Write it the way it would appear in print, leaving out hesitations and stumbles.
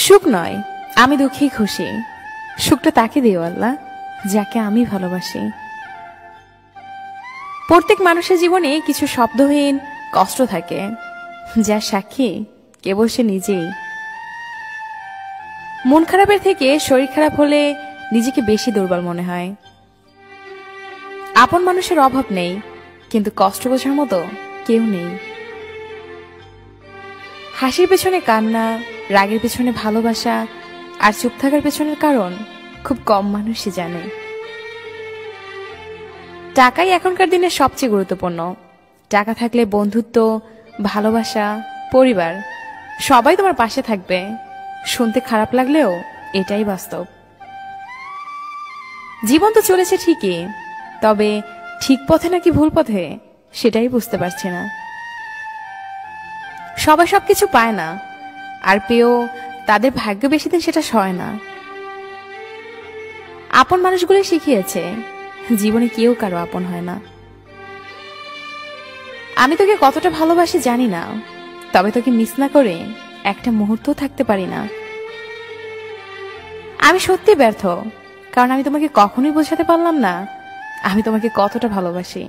সুখ নয়, আমি দুঃখী খুশি। সুখটা তাকে দিও আল্লাহ যাকে আমি ভালোবাসি। প্রত্যেক মানুষের জীবনে কিছু শব্দহীন কষ্ট থাকে, যার সাক্ষী কেবল সে নিজেই। মন খারাপের থেকে শরীর খারাপ হলে নিজেকে বেশি দুর্বল মনে হয়। আপন মানুষের অভাব নেই, কিন্তু কষ্ট বোঝার মতো কেউ নেই। হাসির পেছনে কান্না, রাগের পেছনে ভালোবাসা, আর চুপ থাকার পেছনের কারণ খুব কম মানুষই জানে। টাকাই এখনকার দিনে সবচেয়ে গুরুত্বপূর্ণ। টাকা থাকলে বন্ধুত্ব, ভালোবাসা, পরিবার সবাই তোমার পাশে থাকবে। শুনতে খারাপ লাগলেও এটাই বাস্তব। জীবন তো চলেছে ঠিকই, তবে ঠিক পথে নাকি ভুল পথে সেটাই বুঝতে পারছি না। সবাই সবকিছু পায় না, আর পেয়েও তাদের ভাগ্য বেশি দিন সেটা সয় না। আপন মানুষগুলো শিখিয়েছে জীবনে কেউ কারো আপন হয় না। আমি তোকে কতটা ভালোবাসি জানি না, তবে তোকে মিস না করে একটা মুহূর্তও থাকতে পারি না। আমি সত্যি ব্যর্থ, কারণ আমি তোমাকে কখনোই বোঝাতে পারলাম না আমি তোমাকে কতটা ভালোবাসি।